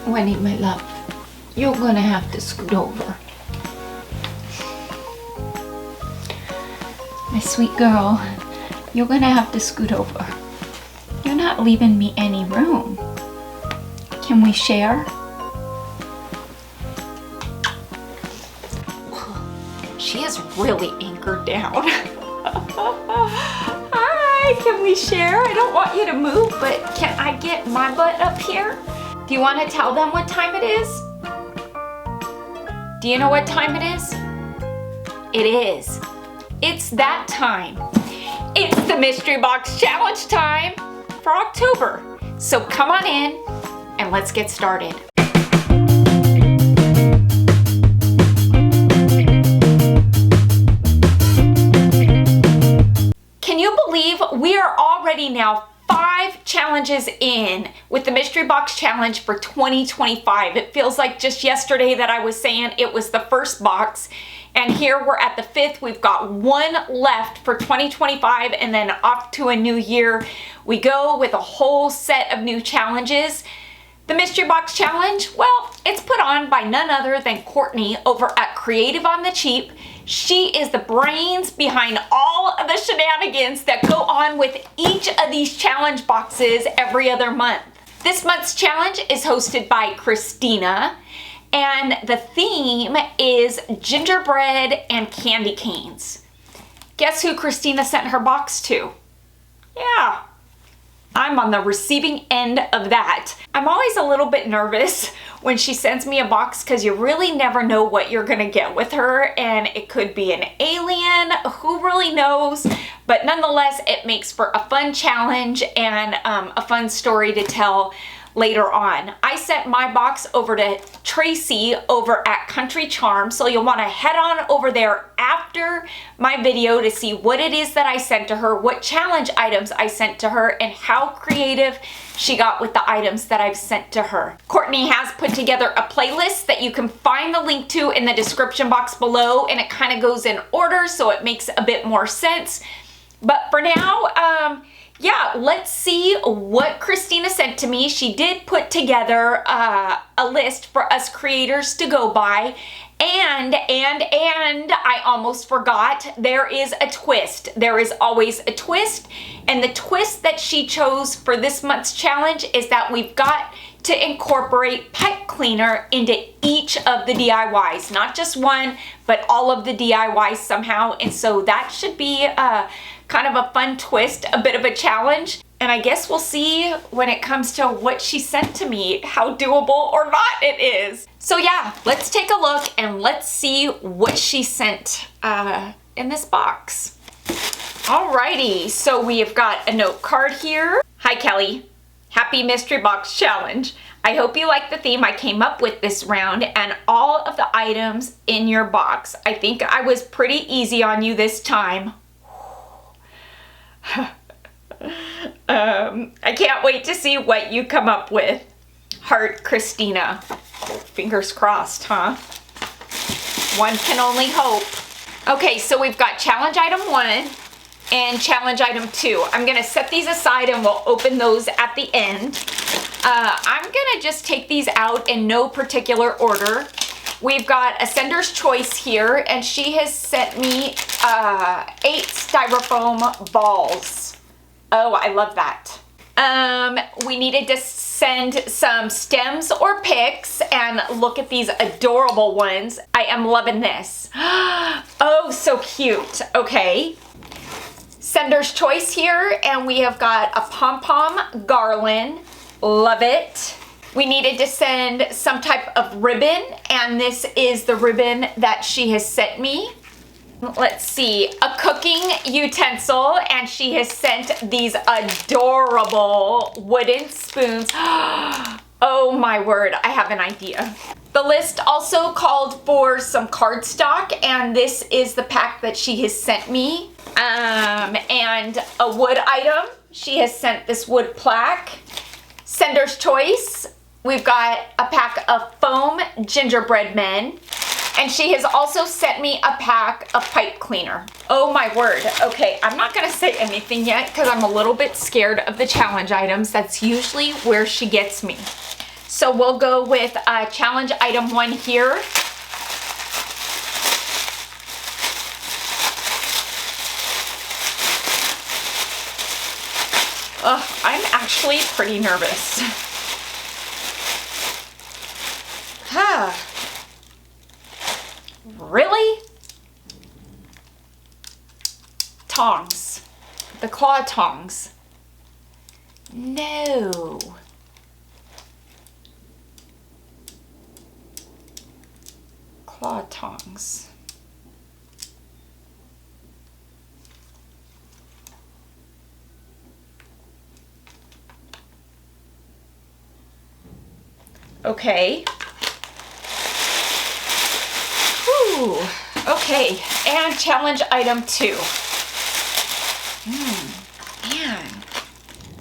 Wendy, my love, you're gonna have to scoot over. My sweet girl, you're gonna have to scoot over. You're not leaving me any room. Can we share? She is really anchored down. Hi, can we share? I don't want you to move, but can I get my butt up here? Do you want to tell them what time it is? Do you know what time it is? It is. It's that time. It's the Mystery Box Challenge time for October. So come on in and let's get started. Can you believe we are already now 5 challenges in with the Mystery Box Challenge for 2025. It feels like just yesterday that I was saying it was the first box, and here we're at the 5th. We've got 1 left for 2025, and then off to a new year we go with a whole set of new challenges. The Mystery Box Challenge, well, it's put on by none other than Courtney over at Creative on the Cheap. She is the brains behind all of the shenanigans that go on with each of these challenge boxes every other month. This month's challenge is hosted by Christina, and the theme is gingerbread and candy canes. Guess who Christina sent her box to? Yeah, I'm on the receiving end of that. I'm always a little bit nervous when she sends me a box because you really never know what you're gonna get with her, and it could be an alien, who really knows? But nonetheless, it makes for a fun challenge and a fun story to tell later on. I sent my box over to Tracy over at Country Charm, so you'll want to head on over there after my video to see what it is that I sent to her, what challenge items I sent to her, and how creative she got with the items that I've sent to her. Courtney has put together a playlist that you can find the link to in the description box below, and it kind of goes in order so it makes a bit more sense. But for now, yeah, let's see what Christina sent to me. She did put together a list for us creators to go by. And I almost forgot, there is a twist. There is always a twist. And the twist that she chose for this month's challenge is that we've got to incorporate pipe cleaner into each of the DIYs. Not just one, but all of the DIYs somehow. And so that should be kind of a fun twist, a bit of a challenge. And I guess we'll see when it comes to what she sent to me, how doable or not it is. So yeah, let's take a look and let's see what she sent in this box. Alrighty, so we have got a note card here. Hi Kelly, happy Mystery Box Challenge. I hope you like the theme I came up with this round and all of the items in your box. I think I was pretty easy on you this time. I can't wait to see what you come up with. Heart, Christina. Fingers crossed, huh? One can only hope. Okay, so we've got challenge item 1 and challenge item 2. I'm gonna set these aside and we'll open those at the end. I'm gonna just take these out in no particular order. We've got a sender's choice here, and she has sent me 8 styrofoam balls. Oh, I love that. We needed to send some stems or picks, and look at these adorable ones. I am loving this. Oh, so cute. Okay. Sender's choice here, and we have got a pom-pom garland. Love it. We needed to send some type of ribbon, and this is the ribbon that she has sent me. Let's see, a cooking utensil, and she has sent these adorable wooden spoons. Oh my word, I have an idea. The list also called for some cardstock, and this is the pack that she has sent me. And a wood item. She has sent this wood plaque. Sender's choice. We've got a pack of foam gingerbread men, and she has also sent me a pack of pipe cleaner. Oh my word. Okay, I'm not gonna say anything yet because I'm a little bit scared of the challenge items. That's usually where she gets me. So we'll go with challenge item 1 here. I'm actually pretty nervous. Really? Tongs. The claw tongs. No. Claw tongs. Okay. Whew. Okay, and challenge item 2. Man,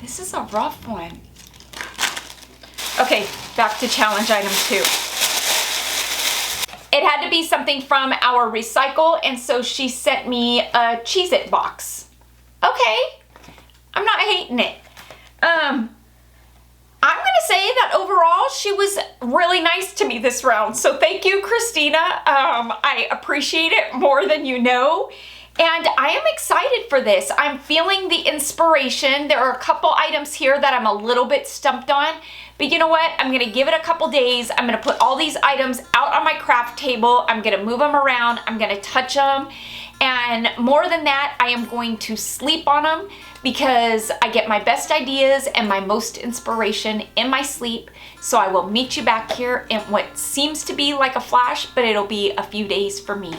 this is a rough one. Okay, back to challenge item 2. It had to be something from our recycle, and so she sent me a Cheez-It box. Okay, I'm not hating it. I'm gonna say that overall she was really nice to me this round. So thank you, Christina. I appreciate it more than you know. And I am excited for this. I'm feeling the inspiration. There are a couple items here that I'm a little bit stumped on. But you know what? I'm gonna give it a couple days. I'm gonna put all these items out on my craft table. I'm gonna move them around. I'm gonna touch them. And more than that, I am going to sleep on them because I get my best ideas and my most inspiration in my sleep. So I will meet you back here in what seems to be like a flash, but it'll be a few days for me.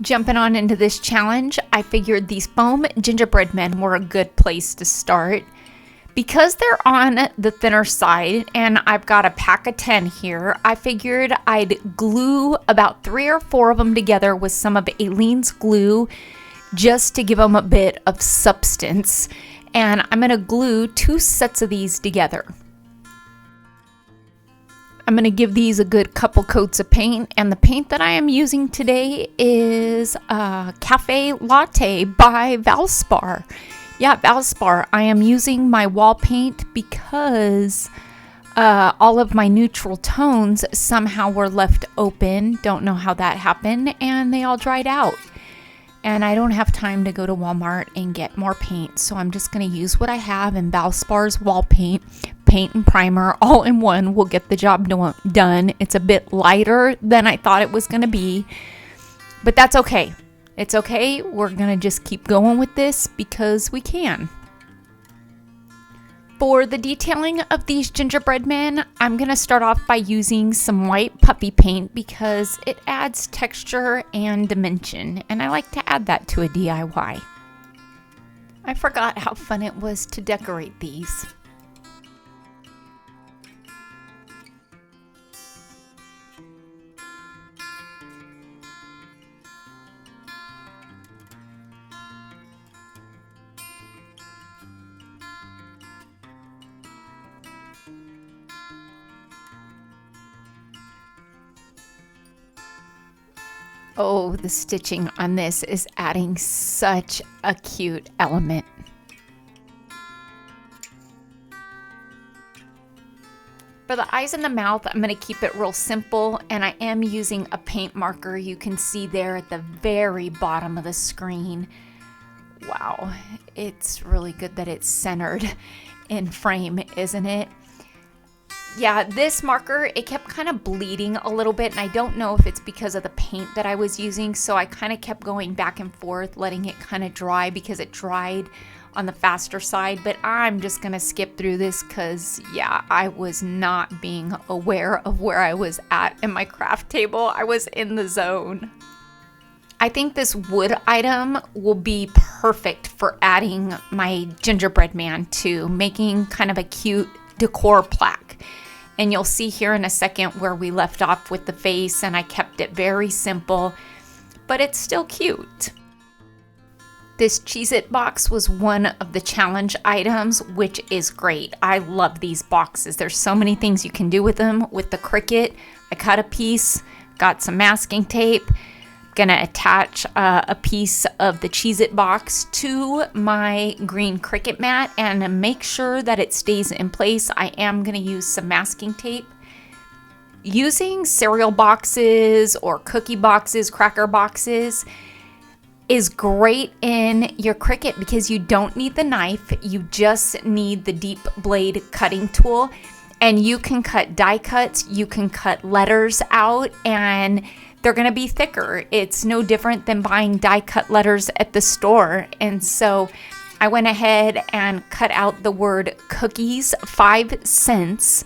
Jumping on into this challenge, I figured these foam gingerbread men were a good place to start. Because they're on the thinner side and I've got a pack of 10 here, I figured I'd glue about 3 or 4 of them together with some of Aileen's glue just to give them a bit of substance. And I'm going to glue 2 sets of these together. I'm going to give these a good couple coats of paint, and the paint that I am using today is Cafe Latte by Valspar. Yeah, Valspar. I am using my wall paint because all of my neutral tones somehow were left open. Don't know how that happened, and they all dried out. And I don't have time to go to Walmart and get more paint, so I'm just going to use what I have, in Valspar's wall paint. Paint and primer all in one will get the job done. It's a bit lighter than I thought it was going to be, but that's okay. It's okay. We're going to just keep going with this because we can. For the detailing of these gingerbread men, I'm going to start off by using some white puppy paint because it adds texture and dimension, and I like to add that to a DIY. I forgot how fun it was to decorate these. Oh, the stitching on this is adding such a cute element. For the eyes and the mouth, I'm going to keep it real simple, and I am using a paint marker. You can see there at the very bottom of the screen. Wow, it's really good that it's centered in frame, isn't it? Yeah, this marker, it kept kind of bleeding a little bit, and I don't know if it's because of the paint that I was using, so I kind of kept going back and forth, letting it kind of dry because it dried on the faster side. But I'm just going to skip through this because, yeah, I was not being aware of where I was at in my craft table. I was in the zone. I think this wood item will be perfect for adding my gingerbread man to, making kind of a cute decor plaque. And you'll see here in a second where we left off with the face, and I kept it very simple, but it's still cute. This Cheez-It box was one of the challenge items, which is great. I love these boxes. There's so many things you can do with them. With the Cricut, I cut a piece, got some masking tape, gonna attach a piece of the Cheez-It box to my green Cricut mat, and to make sure that it stays in place, I am gonna use some masking tape. Using cereal boxes or cookie boxes, cracker boxes is great in your Cricut because you don't need the knife, you just need the deep blade cutting tool, and you can cut die cuts, you can cut letters out, and they're gonna be thicker. It's no different than buying die cut letters at the store. And so I went ahead and cut out the word cookies 5 cents.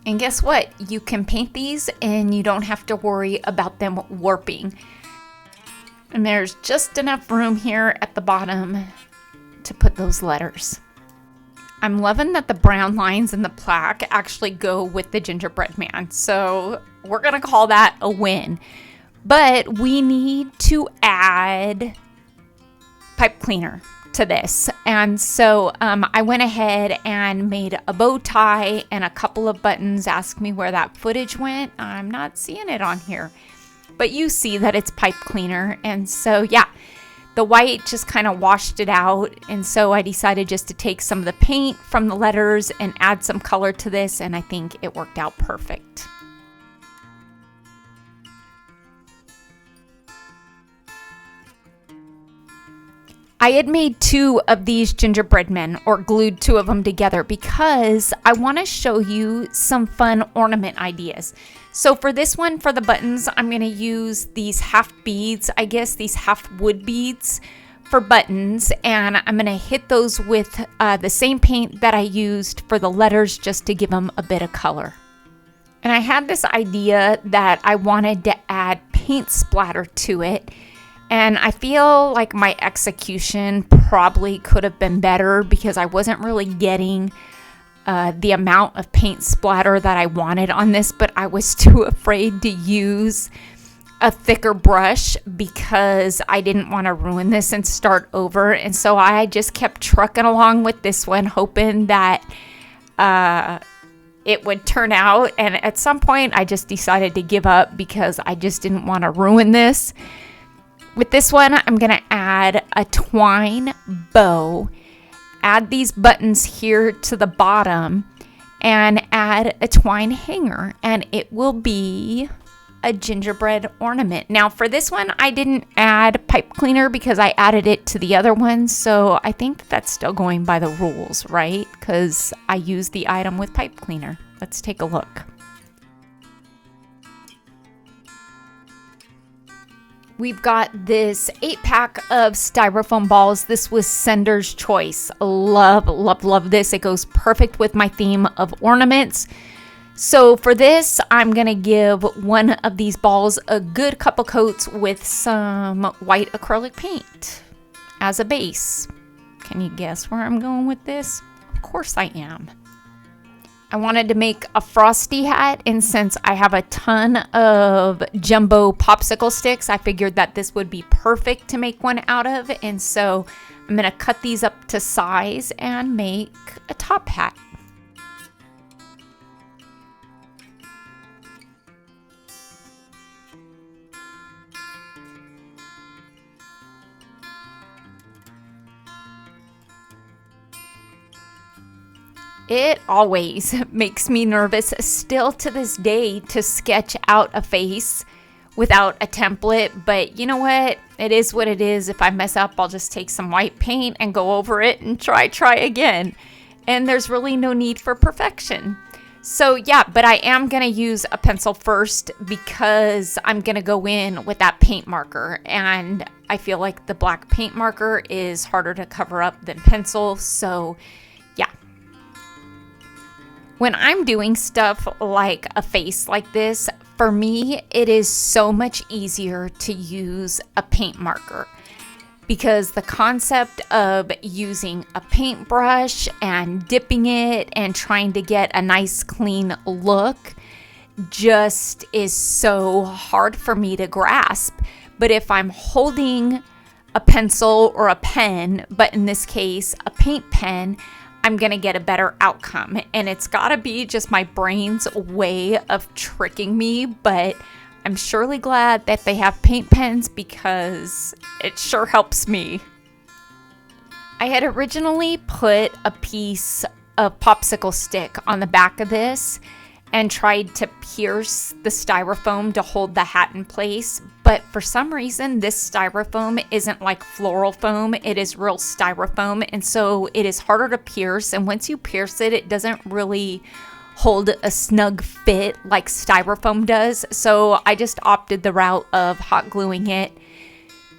And guess what? You can paint these and you don't have to worry about them warping. And there's just enough room here at the bottom to put those letters. I'm loving that the brown lines in the plaque actually go with the gingerbread man. So we're gonna call that a win. But we need to add pipe cleaner to this. And so I went ahead and made a bow tie and a couple of buttons. Ask me where that footage went. I'm not seeing it on here. But you see that it's pipe cleaner. And so yeah, the white just kind of washed it out, and so I decided just to take some of the paint from the letters and add some color to this, and I think it worked out perfect. I had made 2 of these gingerbread men, or glued 2 of them together, because I want to show you some fun ornament ideas. So for this one, for the buttons, I'm going to use these half beads, I guess these half wood beads for buttons, and I'm going to hit those with the same paint that I used for the letters, just to give them a bit of color. And I had this idea that I wanted to add paint splatter to it, and I feel like my execution probably could have been better because I wasn't really getting the amount of paint splatter that I wanted on this, but I was too afraid to use a thicker brush because I didn't want to ruin this and start over. And so I just kept trucking along with this one, hoping that it would turn out. And at some point I just decided to give up because I just didn't want to ruin this. With this one, I'm going to add a twine bow, add these buttons here to the bottom, and add a twine hanger, and it will be a gingerbread ornament. Now for this one, I didn't add pipe cleaner because I added it to the other one, so I think that's still going by the rules, right? Because I used the item with pipe cleaner. Let's take a look. We've got this 8-pack of styrofoam balls. This was Sender's choice. Love, love, love this. It goes perfect with my theme of ornaments. So for this, I'm gonna give one of these balls a good couple coats with some white acrylic paint as a base. Can you guess where I'm going with this? Of course I am. I wanted to make a frosty hat, and since I have a ton of jumbo popsicle sticks, I figured that this would be perfect to make one out of. And so I'm gonna cut these up to size and make a top hat. It always makes me nervous, still to this day, to sketch out a face without a template. But you know what? It is what it is. If I mess up, I'll just take some white paint and go over it and try again. And there's really no need for perfection. So yeah, but I am going to use a pencil first because I'm going to go in with that paint marker. And I feel like the black paint marker is harder to cover up than pencil. So yeah. When I'm doing stuff like a face like this, for me, it is so much easier to use a paint marker because the concept of using a paintbrush and dipping it and trying to get a nice clean look just is so hard for me to grasp. But if I'm holding a pencil or a pen, but in this case, a paint pen, I'm gonna get a better outcome. And it's gotta be just my brain's way of tricking me, but I'm surely glad that they have paint pens because it sure helps me. I had originally put a piece of popsicle stick on the back of this and tried to pierce the styrofoam to hold the hat in place, but for some reason this styrofoam isn't like floral foam, it is real styrofoam, and so it is harder to pierce, and once you pierce it, it doesn't really hold a snug fit like styrofoam does, so I just opted the route of hot gluing it.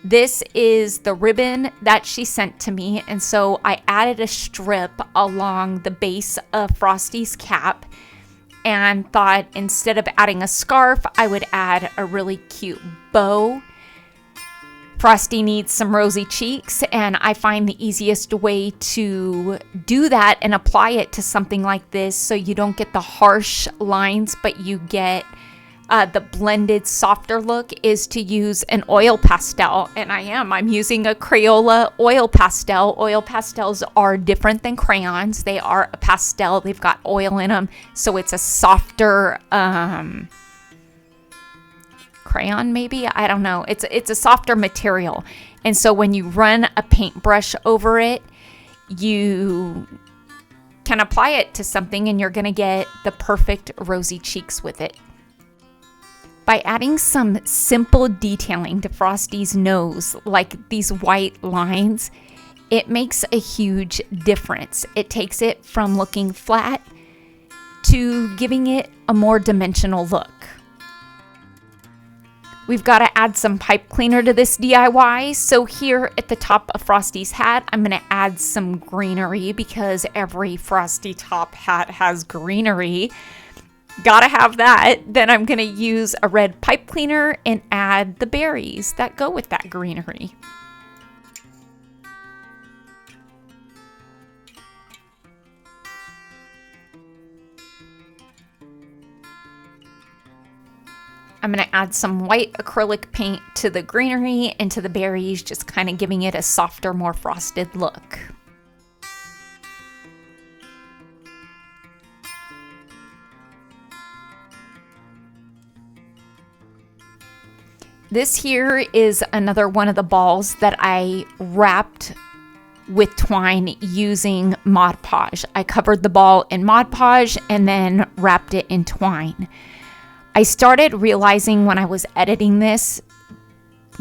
This is the ribbon that she sent to me, and so I added a strip along the base of Frosty's cap and thought instead of adding a scarf, I would add a really cute bow. Frosty needs some rosy cheeks, and I find the easiest way to do that and apply it to something like this so you don't get the harsh lines, but you get the blended softer look is to use an oil pastel, and I'm using a Crayola oil pastel. Oil pastels are different than crayons. They are a pastel. They've got oil in them, so it's a softer crayon maybe. I don't know. It's a softer material, and so when you run a paintbrush over it, you can apply it to something, and you're gonna get the perfect rosy cheeks with it. By adding some simple detailing to Frosty's nose, like these white lines, it makes a huge difference. It takes it from looking flat to giving it a more dimensional look. We've got to add some pipe cleaner to this DIY, so here at the top of Frosty's hat, I'm going to add some greenery because every Frosty top hat has greenery. Gotta have that. Then I'm gonna use a red pipe cleaner and add the berries that go with that greenery. I'm gonna add some white acrylic paint to the greenery and to the berries, just kind of giving it a softer, more frosted look. This here is another one of the balls that I wrapped with twine using Mod Podge. I covered the ball in Mod Podge and then wrapped it in twine. I started realizing when I was editing this,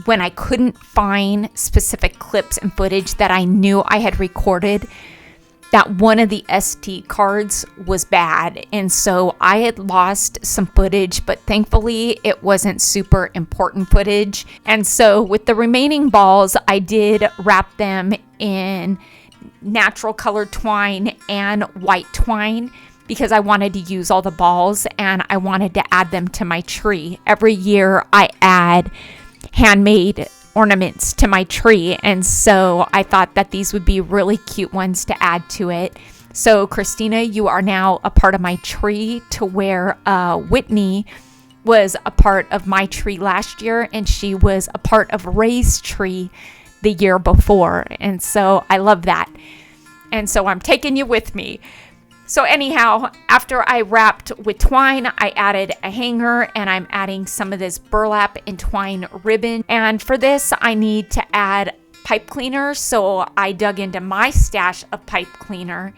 when I couldn't find specific clips and footage that I knew I had recorded, that one of the SD cards was bad, and so I had lost some footage, but thankfully it wasn't super important footage. And so with the remaining balls, I did wrap them in natural colored twine and white twine because I wanted to use all the balls and I wanted to add them to my tree. Every year I add handmade ornaments to my tree, and so I thought that these would be really cute ones to add to it. So Christina, you are now a part of my tree, to where Whitney was a part of my tree last year and she was a part of Ray's tree the year before, and so I love that, and so I'm taking you with me. So anyhow, after I wrapped with twine, I added a hanger, and I'm adding some of this burlap and twine ribbon. And for this, I need to add pipe cleaner. So I dug into my stash of pipe cleaner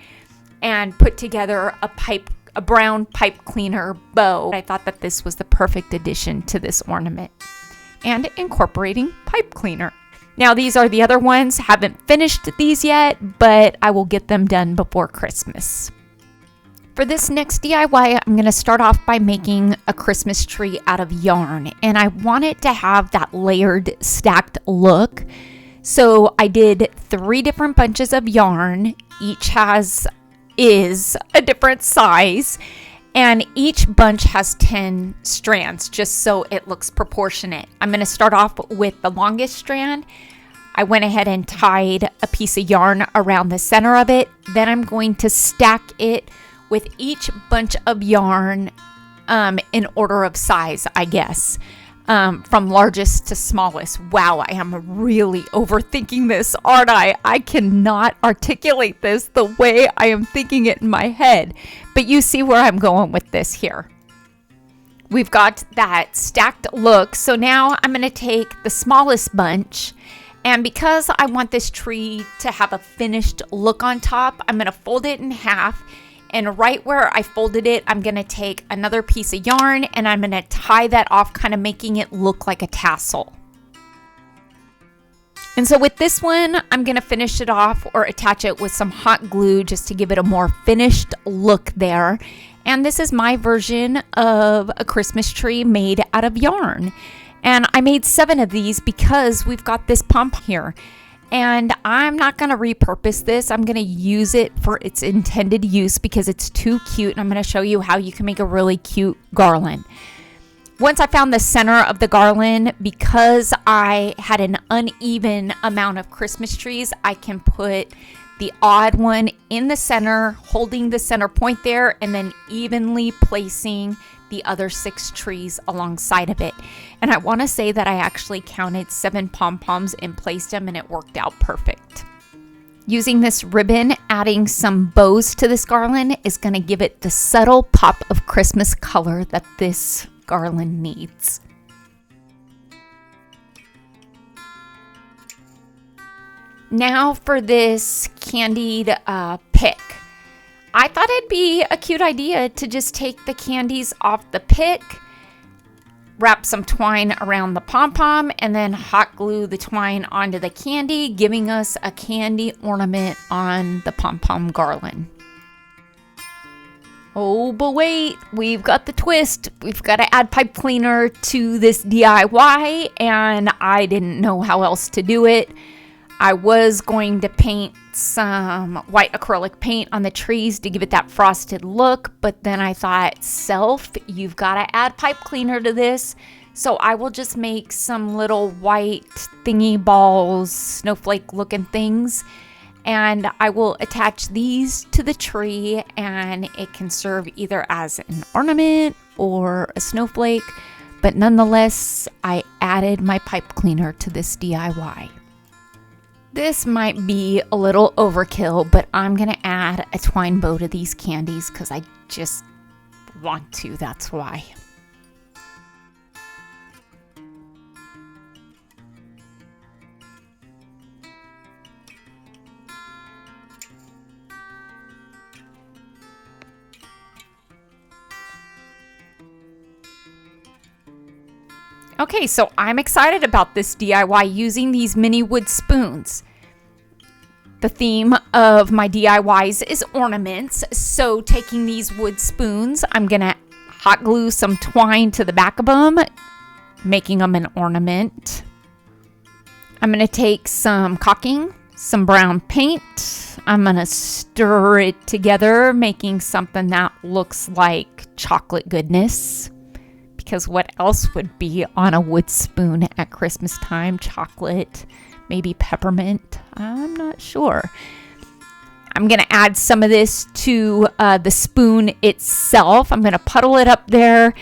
and put together a brown pipe cleaner bow. I thought that this was the perfect addition to this ornament, and incorporating pipe cleaner. Now these are the other ones. Haven't finished these yet, but I will get them done before Christmas. For this next DIY, I'm going to start off by making a Christmas tree out of yarn, and I want it to have that layered, stacked look. So I did 3 different bunches of yarn. Each is a different size, and each bunch has 10 strands, just so it looks proportionate. I'm going to start off with the longest strand. I went ahead and tied a piece of yarn around the center of it. Then I'm going to stack it with each bunch of yarn in order of size, I guess, from largest to smallest. Wow, I am really overthinking this, aren't I? I cannot articulate this the way I am thinking it in my head, but you see where I'm going with this here. We've got that stacked look. So now I'm going to take the smallest bunch, and because I want this tree to have a finished look on top, I'm going to fold it in half. And right where I folded it, I'm going to take another piece of yarn and I'm going to tie that off, kind of making it look like a tassel. And so with this one, I'm going to finish it off or attach it with some hot glue just to give it a more finished look there. And this is my version of a Christmas tree made out of yarn. And I made 7 of these because we've got this pom here. And I'm not going to repurpose this. I'm going to use it for its intended use because it's too cute. And I'm going to show you how you can make a really cute garland. Once I found the center of the garland, because I had an uneven amount of Christmas trees, I can put the odd one in the center, holding the center point there, and then evenly placing the other 6 trees alongside of it. And I want to say that I actually counted 7 pom-poms and placed them, and it worked out perfect. Using this ribbon, adding some bows to this garland is going to give it the subtle pop of Christmas color that this garland needs. Now for this candied pick. I thought it'd be a cute idea to just take the candies off the pick, wrap some twine around the pom-pom, and then hot glue the twine onto the candy, giving us a candy ornament on the pom-pom garland. Oh, but wait, we've got the twist. We've got to add pipe cleaner to this DIY, and I didn't know how else to do it. I was going to paint some white acrylic paint on the trees to give it that frosted look, but then I thought, you've got to add pipe cleaner to this. So I will just make some little white thingy balls, snowflake looking things, and I will attach these to the tree, and it can serve either as an ornament or a snowflake, but nonetheless, I added my pipe cleaner to this DIY. This might be a little overkill, but I'm going to add a twine bow to these candies because I just want to, that's why. Okay, so I'm excited about this DIY using these mini wood spoons. The theme of my DIYs is ornaments, so taking these wood spoons, I'm gonna hot glue some twine to the back of them, making them an ornament. I'm gonna take some caulking, some brown paint. I'm gonna stir it together, making something that looks like chocolate goodness. Because what else would be on a wood spoon at Christmas time? Chocolate, maybe peppermint. I'm not sure. I'm going to add some of this to the spoon itself. I'm going to puddle it up there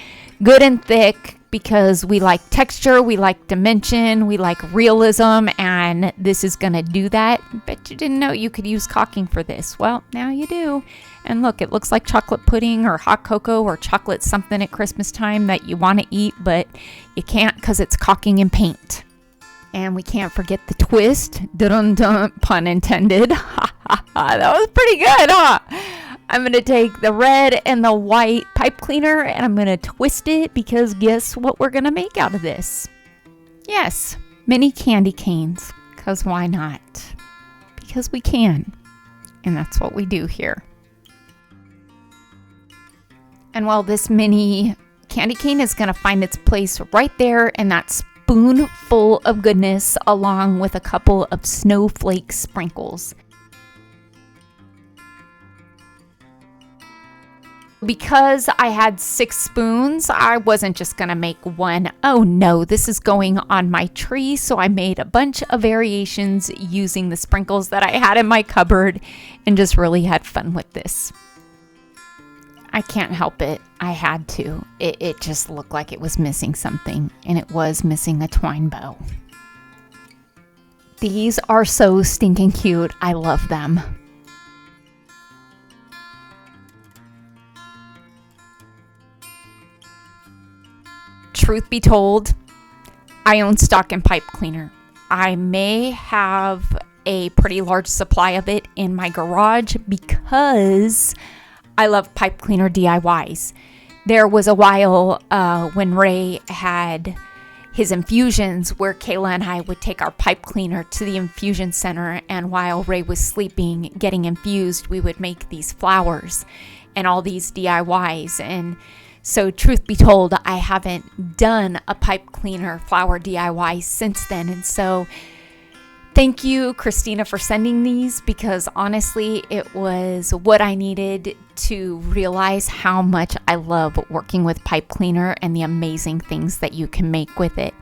good and thick because we like texture, we like dimension, we like realism, and this is going to do that. Bet you didn't know you could use caulking for this. Well, now you do. And look, it looks like chocolate pudding or hot cocoa or chocolate something at Christmas time that you want to eat, but you can't because it's caulking and paint. And we can't forget the twist. Dun-dun-dun, pun intended. That was pretty good, huh? I'm going to take the red and the white pipe cleaner and I'm going to twist it because guess what we're going to make out of this? Yes, mini candy canes. Because why not? Because we can. And that's what we do here. And well, this mini candy cane is going to find its place right there in that spoonful of goodness along with a couple of snowflake sprinkles. Because I had 6 spoons, I wasn't just going to make one. Oh no, this is going on my tree. So I made a bunch of variations using the sprinkles that I had in my cupboard and just really had fun with this. I can't help it. I had to. It just looked like it was missing something, and it was missing a twine bow. These are so stinking cute. I love them. truth be told, I own stock in pipe cleaner. I may have a pretty large supply of it in my garage because I love pipe cleaner DIYs. There was a while when Ray had his infusions where Kayla and I would take our pipe cleaner to the infusion center, and while Ray was sleeping, getting infused, we would make these flowers and all these DIYs. And so truth be told, I haven't done a pipe cleaner flower DIY since then. And so thank you, Christina, for sending these, because honestly, it was what I needed to realize how much I love working with pipe cleaner and the amazing things that you can make with it.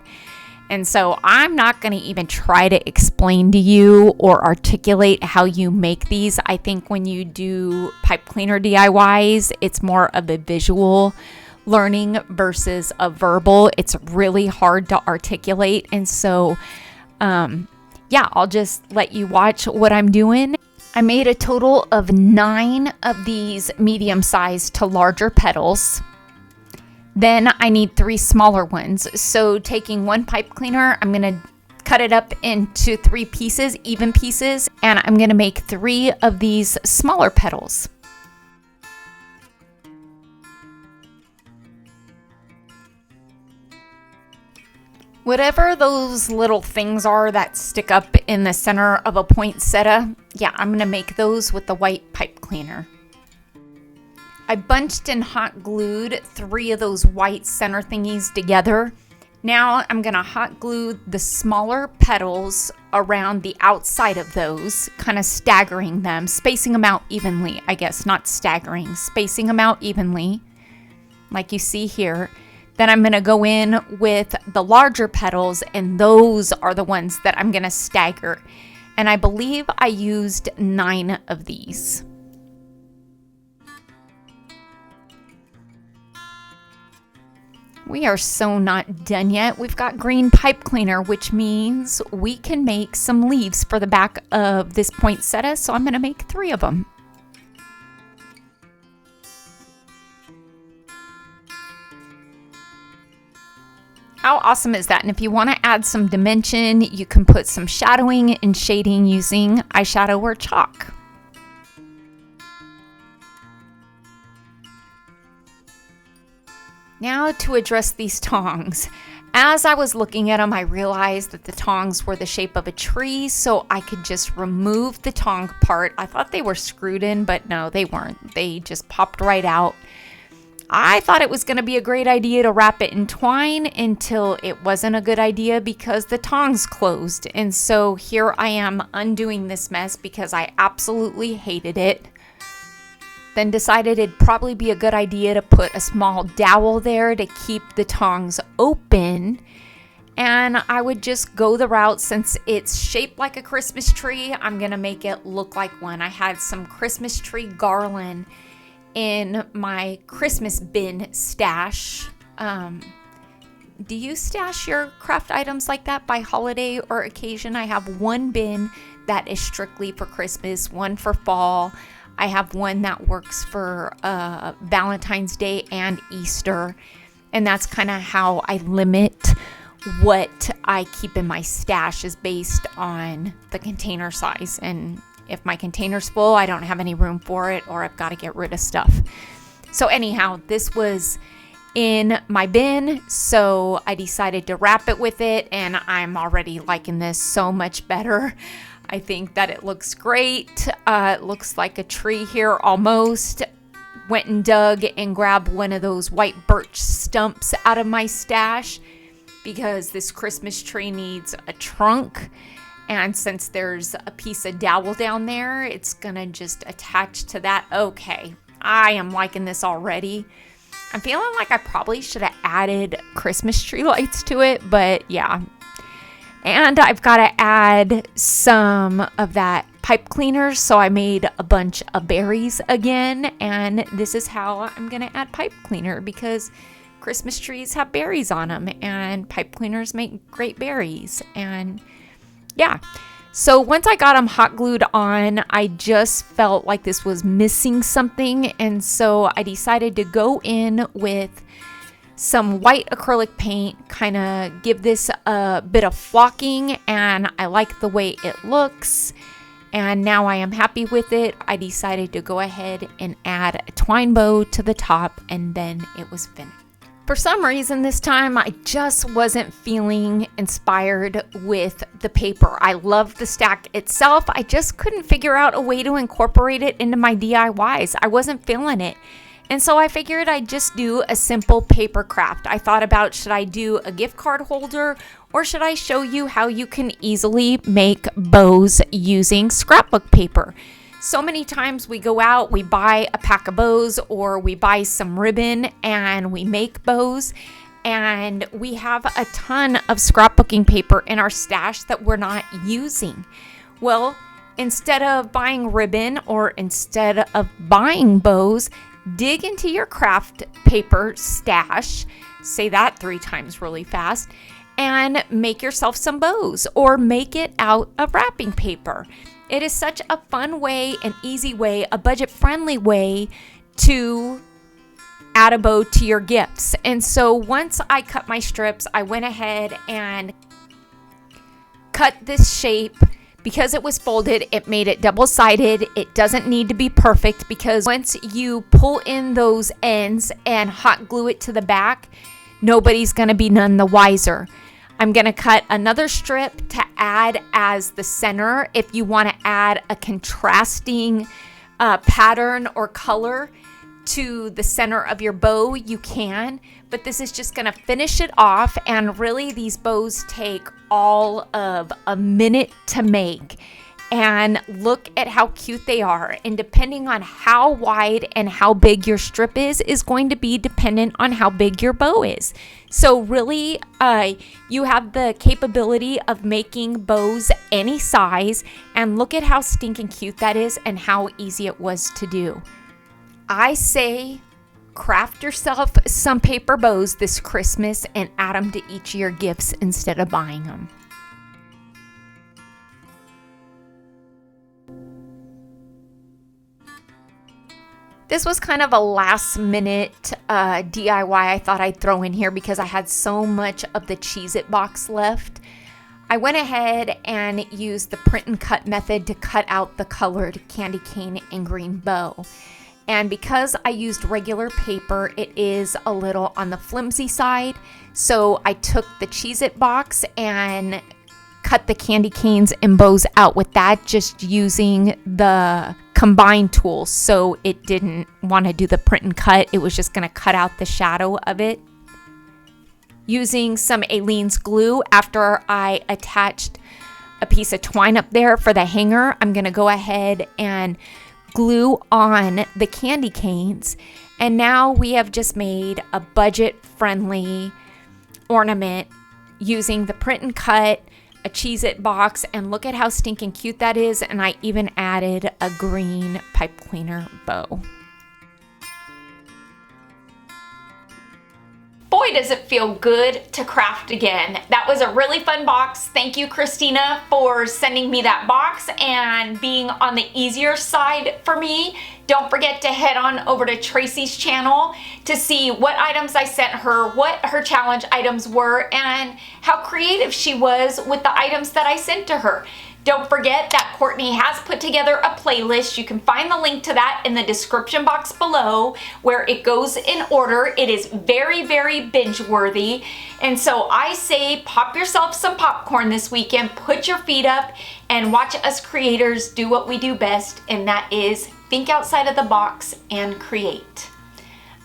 And so I'm not going to even try to explain to you or articulate how you make these. I think when you do pipe cleaner DIYs, it's more of a visual learning versus a verbal. It's really hard to articulate. And so, yeah, I'll just let you watch what I'm doing. I made a total of 9 of these medium-sized to larger petals. Then I need 3 smaller ones. So taking one pipe cleaner, I'm going to cut it up into 3 pieces, even pieces, and I'm going to make 3 of these smaller petals. Whatever those little things are that stick up in the center of a poinsettia, yeah, I'm going to make those with the white pipe cleaner. I bunched and hot glued 3 of those white center thingies together. Now I'm going to hot glue the smaller petals around the outside of those, kind of staggering them, spacing them out evenly, I guess, not staggering, spacing them out evenly, like you see here. Then I'm going to go in with the larger petals, and those are the ones that I'm going to stagger. And I believe I used 9 of these. We are so not done yet. We've got green pipe cleaner, which means we can make some leaves for the back of this poinsettia. So I'm going to make 3 of them. How awesome is that? And if you want to add some dimension, you can put some shadowing and shading using eyeshadow or chalk. Now to address these tongs. As I was looking at them, I realized that the tongs were the shape of a tree, so I could just remove the tong part. I thought they were screwed in, but no, they weren't. They just popped right out. I thought it was going to be a great idea to wrap it in twine until it wasn't a good idea because the tongs closed. And so here I am undoing this mess because I absolutely hated it. Then decided it'd probably be a good idea to put a small dowel there to keep the tongs open. And I would just go the route, since it's shaped like a Christmas tree, I'm going to make it look like one. I had some Christmas tree garland in my Christmas bin stash. Do you stash your craft items like that by holiday or occasion? I have one bin that is strictly for Christmas, one for fall. I have one that works for Valentine's Day and Easter. And that's kind of how I limit what I keep in my stash, is based on the container size. And if my container's full, I don't have any room for it, or I've got to get rid of stuff. So anyhow, this was in my bin, so I decided to wrap it with it, and I'm already liking this so much better. I think that it looks great. It looks like a tree here almost. Went and dug and grabbed one of those white birch stumps out of my stash because this Christmas tree needs a trunk. And since there's a piece of dowel down there, it's gonna just attach to that. Okay, I am liking this already. I'm feeling like I probably should have added Christmas tree lights to it, but yeah. And I've got to add some of that pipe cleaner, so I made a bunch of berries again, and this is how I'm gonna add pipe cleaner, because Christmas trees have berries on them, and pipe cleaners make great berries. And yeah, so once I got them hot glued on, I just felt like this was missing something, and so I decided to go in with some white acrylic paint, kind of give this a bit of flocking, and I like the way it looks. And now I am happy with it. I decided to go ahead and add a twine bow to the top, and then it was finished. For some reason this time, I just wasn't feeling inspired with the paper. I love the stack itself. I just couldn't figure out a way to incorporate it into my DIYs. I wasn't feeling it. And so I figured I'd just do a simple paper craft. I thought about, should I do a gift card holder, or should I show you how you can easily make bows using scrapbook paper? So many times we go out, we buy a pack of bows, or we buy some ribbon and we make bows, and we have a ton of scrapbooking paper in our stash that we're not using. Well, instead of buying ribbon or instead of buying bows, dig into your craft paper stash, say that 3 times really fast, and make yourself some bows, or make it out of wrapping paper. It is such a fun way, an easy way, a budget-friendly way to add a bow to your gifts. And so once I cut my strips, I went ahead and cut this shape. Because it was folded, it made it double-sided. It doesn't need to be perfect, because once you pull in those ends and hot glue it to the back, nobody's going to be none the wiser. I'm going to cut another strip to add as the center. If you want to add a contrasting pattern or color to the center of your bow, you can, but this is just going to finish it off. And really, these bows take all of a minute to make, and look at how cute they are. And depending on how wide and how big your strip is going to be dependent on how big your bow is. So really, you have the capability of making bows any size, and look at how stinking cute that is and how easy it was to do. I say craft yourself some paper bows this Christmas and add them to each of your gifts instead of buying them. This was kind of a last minute DIY I thought I'd throw in here because I had so much of the Cheez-It box left. I went ahead and used the print and cut method to cut out the colored candy cane and green bow. And because I used regular paper, it is a little on the flimsy side. So I took the Cheez-It box and cut the candy canes and bows out with that, just using the combine tool. So it didn't want to do the print and cut. It was just going to cut out the shadow of it. Using some Aleene's glue, after I attached a piece of twine up there for the hanger, I'm going to go ahead and glue on the candy canes, and now we have just made a budget-friendly ornament using the print and cut, a Cheez-It box, and look at how stinking cute that is. And I even added a green pipe cleaner bow. Boy, does it feel good to craft again. That was a really fun box. Thank you, Christina, for sending me that box and being on the easier side for me. Don't forget to head on over to Tracy's channel to see what items I sent her, what her challenge items were, and how creative she was with the items that I sent to her. Don't forget that Courtney has put together a playlist. You can find the link to that in the description box below, where it goes in order. It is very, very binge worthy. And so I say pop yourself some popcorn this weekend, put your feet up, and watch us creators do what we do best, and that is think outside of the box and create.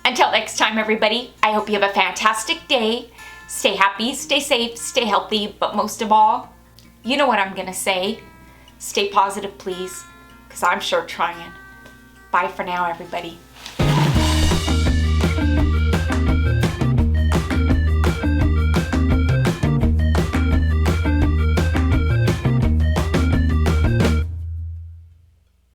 Until next time, everybody, I hope you have a fantastic day. Stay happy, stay safe, stay healthy, but most of all, you know what I'm gonna say. Stay positive, please, because I'm sure trying. Bye for now, everybody.